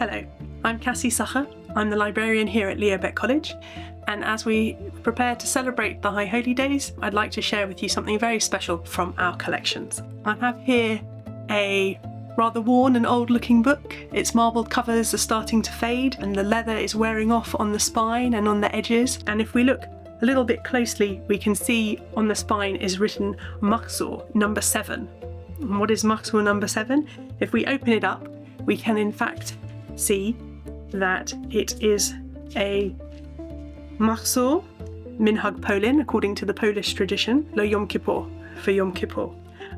Hello, I'm Cassy Sachar. I'm the librarian here at Leo Baeck College, and as we prepare to celebrate the High Holy Days, I'd like to share with you something very special from our collections. I have here a rather worn and old-looking book. Its marbled covers are starting to fade, and the leather is wearing off on the spine and on the edges. And if we look a little bit closely, we can see on the spine is written Machzor number 7. And what is Machzor number 7? If we open it up, we can in fact see that it is a Machzor, Minhag Polin, according to the Polish tradition, Lo Yom Kippur, for Yom Kippur.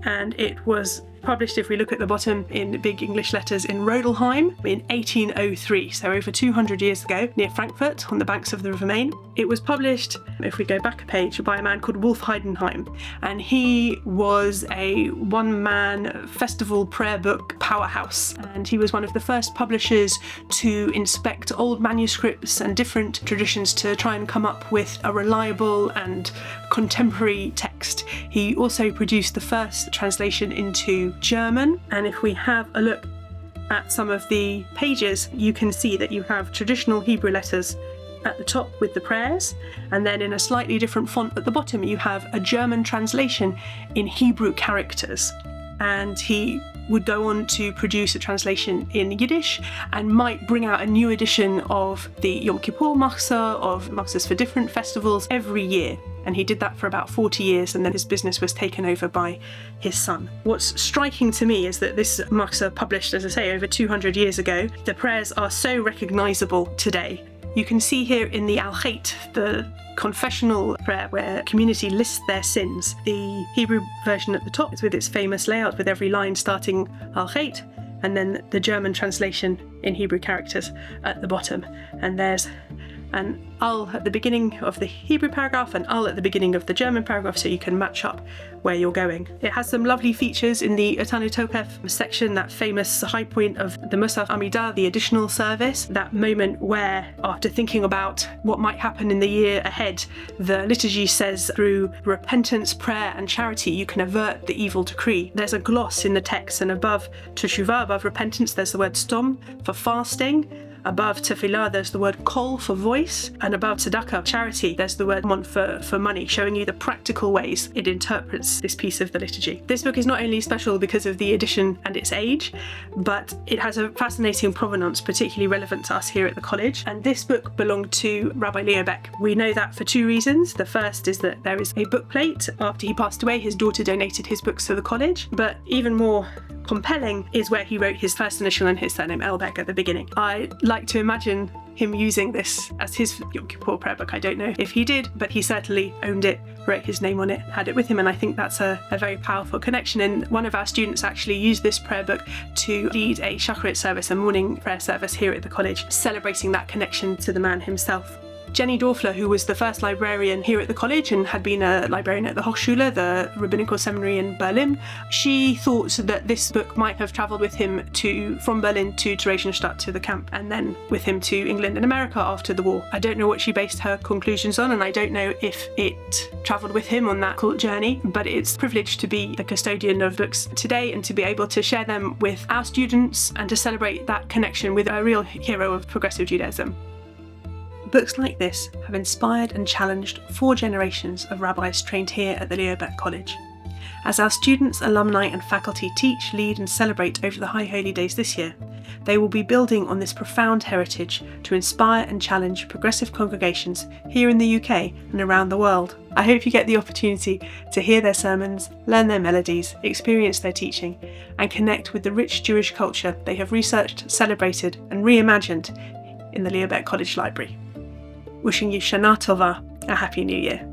And it was published, if we look at the bottom in big English letters, in Rodelheim in 1803, so over 200 years ago, near Frankfurt on the banks of the River Main. It was published, if we go back a page, by a man called Wolf Heidenheim, and he was a one-man festival prayer book powerhouse, and he was one of the first publishers to inspect old manuscripts and different traditions to try and come up with a reliable and contemporary text. He also produced the first translation into German, and if we have a look at some of the pages, you can see that you have traditional Hebrew letters at the top with the prayers, and then in a slightly different font at the bottom you have a German translation in Hebrew characters. And he would go on to produce a translation in Yiddish and might bring out a new edition of the Yom Kippur Machzor, of Machzors for different festivals every year. And he did that for about 40 years, and then his business was taken over by his son. What's striking to me is that this Machzor, published, as I say, over 200 years ago, the prayers are so recognisable today. You can see here in the Al-Chet, the confessional prayer where community lists their sins. The Hebrew version at the top is with its famous layout with every line starting Al-Chet, and then the German translation in Hebrew characters at the bottom. And there's an Al at the beginning of the Hebrew paragraph and Al at the beginning of the German paragraph, so you can match up where you're going. It has some lovely features in the Etanu Tokef section, that famous high point of the Musaf Amidah, the additional service, that moment where, after thinking about what might happen in the year ahead, the liturgy says through repentance, prayer and charity you can avert the evil decree. There's a gloss in the text, and above teshuvah, above repentance, there's the word stom for fasting. Above tefillah, there's the word kol for voice, and above tzedakah, charity, there's the word mon for money, showing you the practical ways it interprets this piece of the liturgy. This book is not only special because of the edition and its age, but it has a fascinating provenance, particularly relevant to us here at the college. And this book belonged to Rabbi Leo Baeck. We know that for two reasons. The first is that there is a book plate. After he passed away, his daughter donated his books to the college, but even more compelling is where he wrote his first initial and his surname, El Baeck, at the beginning. I like to imagine him using this as his Yom Kippur prayer book. I don't know if he did, but he certainly owned it, wrote his name on it, had it with him, and I think that's a very powerful connection. And one of our students actually used this prayer book to lead a Shacharit service, a morning prayer service here at the college, celebrating that connection to the man himself. Jenny Dorfler, who was the first librarian here at the college and had been a librarian at the Hochschule, the rabbinical seminary in Berlin, she thought that this book might have travelled with him from Berlin to Theresienstadt, to the camp, and then with him to England and America after the war. I don't know what she based her conclusions on, and I don't know if it travelled with him on that cult journey, but it's a privilege to be the custodian of books today and to be able to share them with our students and to celebrate that connection with a real hero of progressive Judaism. Books like this have inspired and challenged 4 generations of rabbis trained here at the Leo Baeck College. As our students, alumni and faculty teach, lead and celebrate over the High Holy Days this year, they will be building on this profound heritage to inspire and challenge progressive congregations here in the UK and around the world. I hope you get the opportunity to hear their sermons, learn their melodies, experience their teaching, and connect with the rich Jewish culture they have researched, celebrated and reimagined in the Leo Baeck College Library. Wishing you Shana Tova, a Happy New Year.